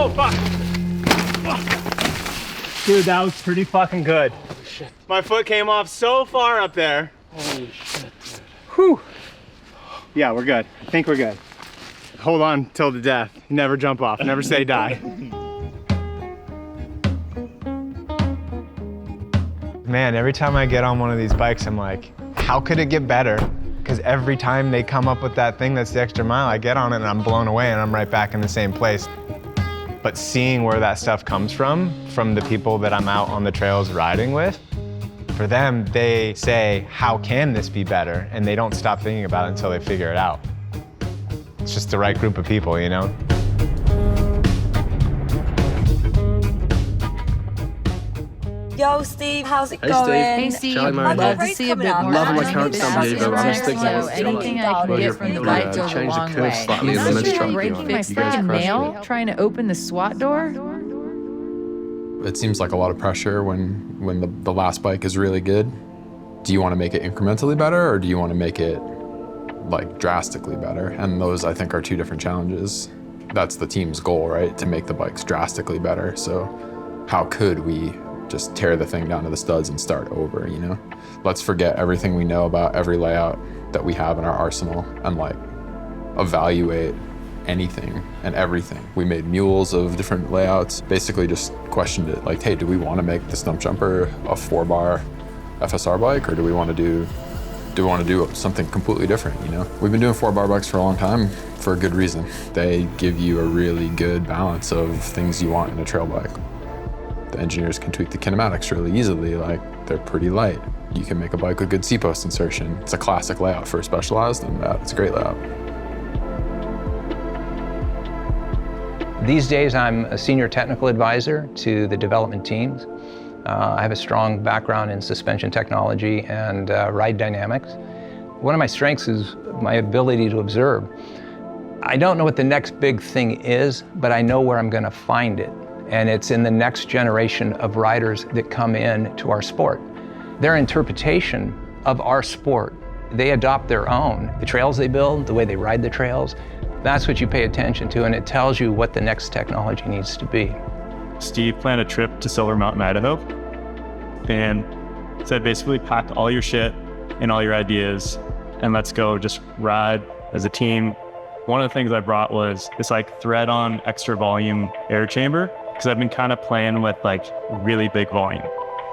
Oh, fuck. Dude, that was pretty fucking good. Holy shit. My foot came off so far up there. Holy shit, dude. Whew. Yeah, we're good. I think we're good. Hold on till the death. Never jump off, never say die. Man, every time I get on one of these bikes, I'm like, how could it get better? Because every time they come up with that thing that's the extra mile, I get on it and I'm blown away and I'm right back in the same place. But seeing where that stuff comes from the people that I'm out on the trails riding with, for them, they say, how can this be better? And they don't stop thinking about it until they figure it out. It's just the right group of people, you know? Yo, Steve, how's it Hey, going? Steve. Hey, Steve, Charlie Murray I'd love here. to see a bit more. Loving my action current this stand, Diego. I'm season, sticking so with anything I can get from the bike goes a change the long curve way. slightly in the That's men's such a truck. great You fix for guys a crushed nail it. trying to open the SWAT door. It seems like a lot of pressure when the last bike is really good. Do you want to make it incrementally better, or do you want to make it like drastically better? And those, I think, are two different challenges. That's the team's goal, right? To make the bikes drastically better. So how could we just tear the thing down to the studs and start over, you know? Let's forget everything we know about every layout that we have in our arsenal and like evaluate anything and everything. We made mules of different layouts, basically just questioned it like, hey, do we want to make the Stump Jumper a 4-bar FSR bike, or do we want to do something completely different, you know? We've been doing 4-bar bikes for a long time for a good reason. They give you a really good balance of things you want in a trail bike. The engineers can tweak the kinematics really easily, like they're pretty light. You can make a bike with good C-post insertion. It's a classic layout for a Specialized, and it's a great layout. These days, I'm a senior technical advisor to the development teams. I have a strong background in suspension technology and ride dynamics. One of my strengths is my ability to observe. I don't know what the next big thing is, but I know where I'm going to find it. And it's in the next generation of riders that come in to our sport. Their interpretation of our sport, they adopt their own. The trails they build, the way they ride the trails, that's what you pay attention to, and it tells you what the next technology needs to be. Steve planned a trip to Silver Mountain, Idaho, and said basically pack all your shit and all your ideas and let's go just ride as a team. One of the things I brought was this like thread-on extra volume air chamber, because I've been kind of playing with like really big volume.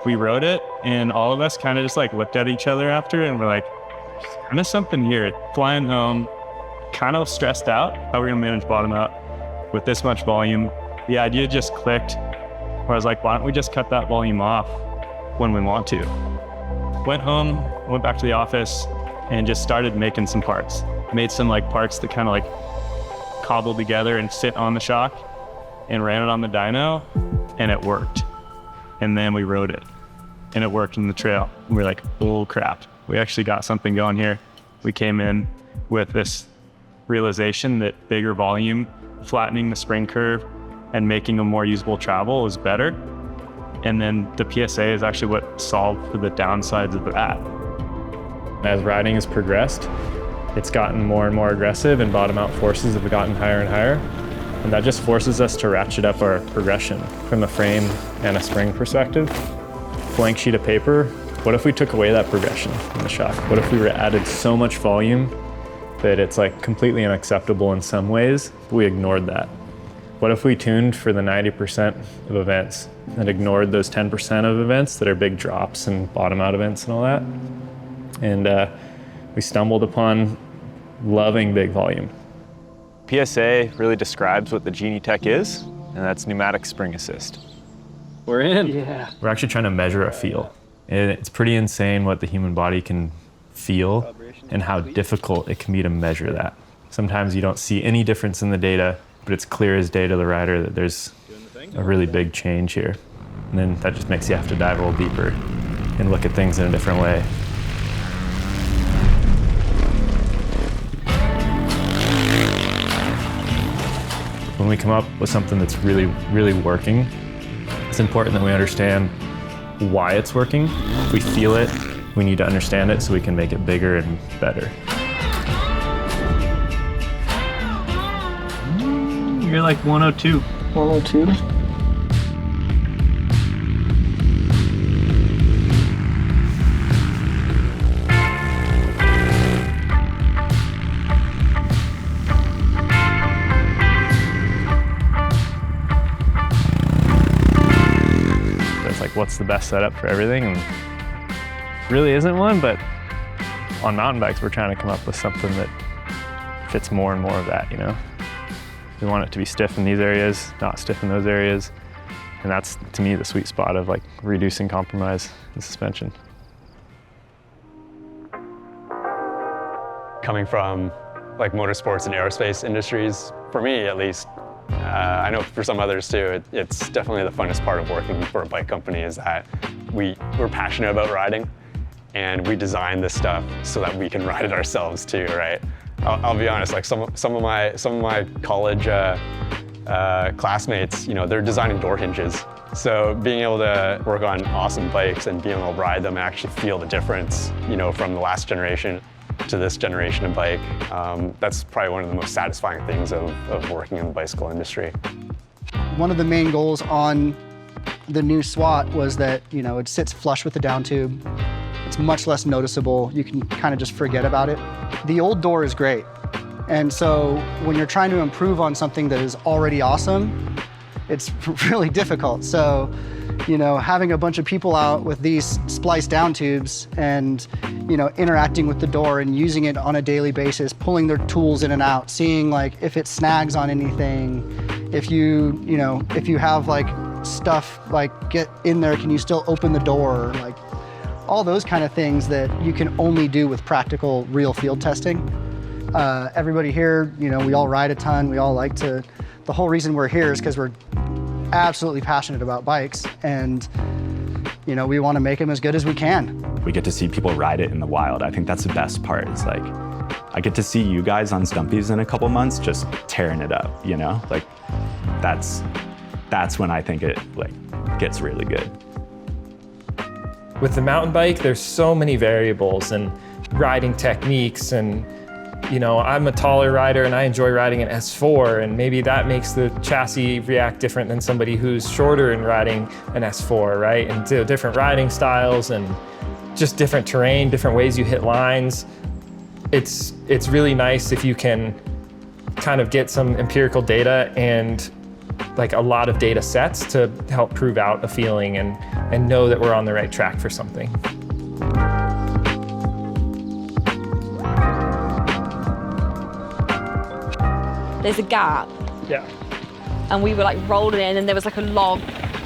We rode it and all of us kind of just like looked at each other after and we're like, there's kind of something here. Flying home, kind of stressed out how we're gonna manage bottom out with this much volume. The idea just clicked where I was like, why don't we just cut that volume off when we want to? Went home, went back to the office and just started making some parts. Made some like parts that kind of like cobbled together and sit on the shock and ran it on the dyno and it worked. And then we rode it and it worked in the trail. And we were like, oh crap, we actually got something going here. We came in with this realization that bigger volume, flattening the spring curve and making a more usable travel is better. And then the PSA is actually what solved for the downsides of that. As riding has progressed, it's gotten more and more aggressive and bottom out forces have gotten higher and higher. And that just forces us to ratchet up our progression from a frame and a spring perspective. Blank sheet of paper, what if we took away that progression in the shock? What if we added so much volume that it's like completely unacceptable in some ways, but we ignored that? What if we tuned for the 90% of events and ignored those 10% of events that are big drops and bottom out events and all that? And we stumbled upon loving big volume. PSA really describes what the Genie Tech is, and that's pneumatic spring assist. We're in. Yeah. We're actually trying to measure a feel. And it's pretty insane what the human body can feel and how difficult it can be to measure that. Sometimes you don't see any difference in the data, but it's clear as day to the rider that there's a really big change here. And then that just makes you have to dive a little deeper and look at things in a different way. When we come up with something that's really, really working, it's important that we understand why it's working. If we feel it, we need to understand it so we can make it bigger and better. You're like 102. 102? It's like, what's the best setup for everything? And really isn't one, but on mountain bikes, we're trying to come up with something that fits more and more of that, you know? We want it to be stiff in these areas, not stiff in those areas. And that's, to me, the sweet spot of like reducing compromise in suspension. Coming from like motorsports and aerospace industries, for me at least, I know for some others too, it's definitely the funnest part of working for a bike company is that we're passionate about riding and we design this stuff so that we can ride it ourselves too, right? I'll be honest, like some of my college classmates, you know, they're designing door hinges. So being able to work on awesome bikes and being able to ride them and actually feel the difference, you know, from the last generation to this generation of bike, that's probably one of the most satisfying things of working in the bicycle industry. One of the main goals on the new SWAT was that, you know, it sits flush with the down tube. It's much less noticeable. You can kind of just forget about it. The old door is great. And so when you're trying to improve on something that is already awesome, it's really difficult. So, you know, having a bunch of people out with these spliced down tubes and, you know, interacting with the door and using it on a daily basis, pulling their tools in and out, seeing like if it snags on anything, if you know, if you have like stuff like get in there, can you still open the door? Like all those kind of things that you can only do with practical real field testing. Everybody here, you know, we all ride a ton. We all like to, the whole reason we're here is because we're absolutely passionate about bikes and, you know, we want to make them as good as we can. We get to see people ride it in the wild. I think that's the best part. It's like, I get to see you guys on Stumpy's in a couple months just tearing it up, you know? Like, that's when I think it like gets really good. With the mountain bike, there's so many variables and riding techniques and, you know, I'm a taller rider and I enjoy riding an S4 and maybe that makes the chassis react different than somebody who's shorter and riding an S4, right? And different riding styles and just different terrain, different ways you hit lines. It's really nice if you can kind of get some empirical data and like a lot of data sets to help prove out a feeling and know that we're on the right track for something. There's a gap. Yeah. And we were like rolling in and there was like a log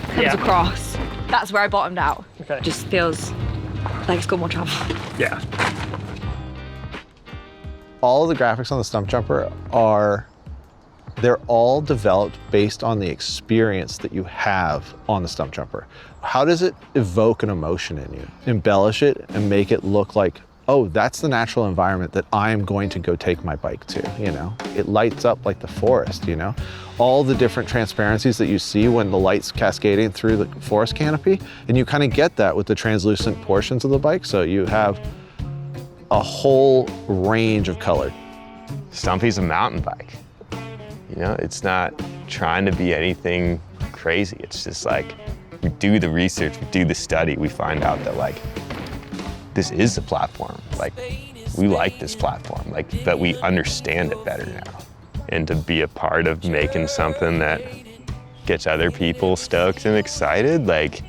comes across. That's where I bottomed out. Okay. Just feels like it's got more travel. Yeah. All of the graphics on the Stump Jumper they're all developed based on the experience that you have on the Stump Jumper. How does it evoke an emotion in you? Embellish it and make it look like, oh, that's the natural environment that I'm going to go take my bike to, you know? It lights up like the forest, you know? All the different transparencies that you see when the light's cascading through the forest canopy, and you kind of get that with the translucent portions of the bike, so you have a whole range of color. Stumpy's a mountain bike. You know, it's not trying to be anything crazy. It's just like, we do the research, we do the study, we find out that like, this is the platform. Like, we like this platform, like, that we understand it better now. And to be a part of making something that gets other people stoked and excited, like,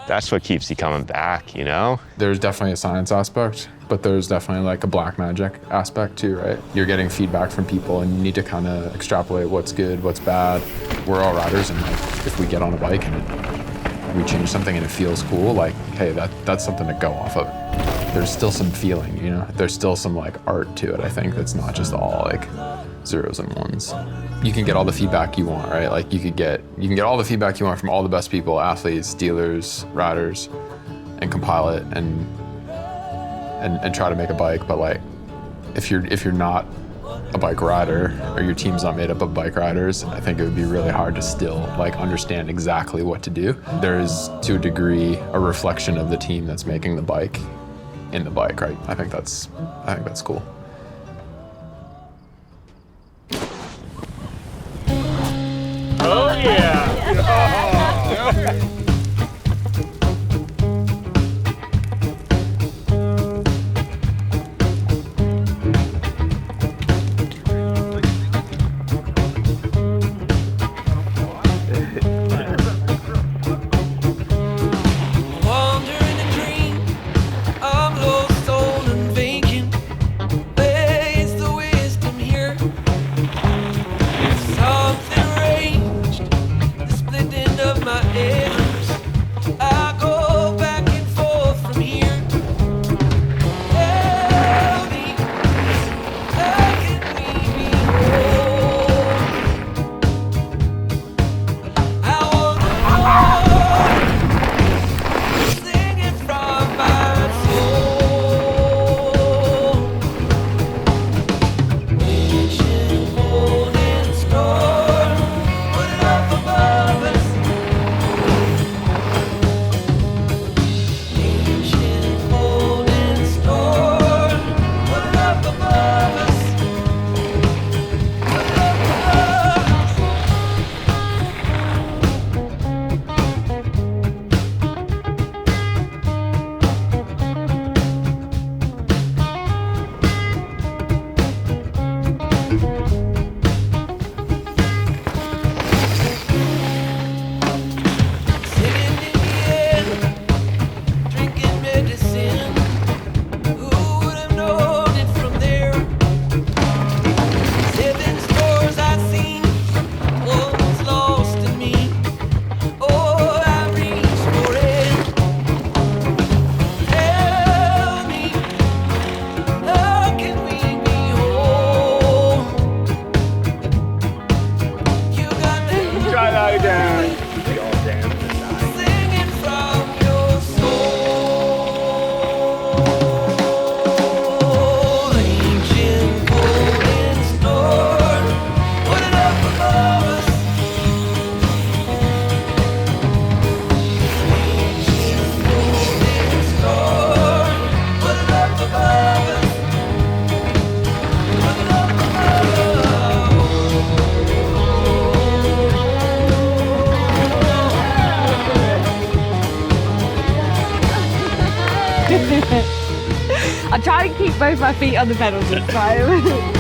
that's what keeps you coming back, you know? There's definitely a science aspect, but there's definitely like a black magic aspect too, right? You're getting feedback from people and you need to kind of extrapolate what's good, what's bad. We're all riders and like, if we get on a bike and we change something and it feels cool, like, hey, that's something to go off of. There's still some feeling, you know? There's still some like art to it, I think, that's not just all like zeros and ones. You can get all the feedback you want, right? Like you can get all the feedback you want from all the best people, athletes, dealers, riders, and compile it and try to make a bike. But like, if you're not a bike rider or your team's not made up of bike riders, I think it would be really hard to still like understand exactly what to do. There is, to a degree, a reflection of the team that's making the bike in the bike, right? I think that's cool. I'm trying to keep both my feet on the pedals this time.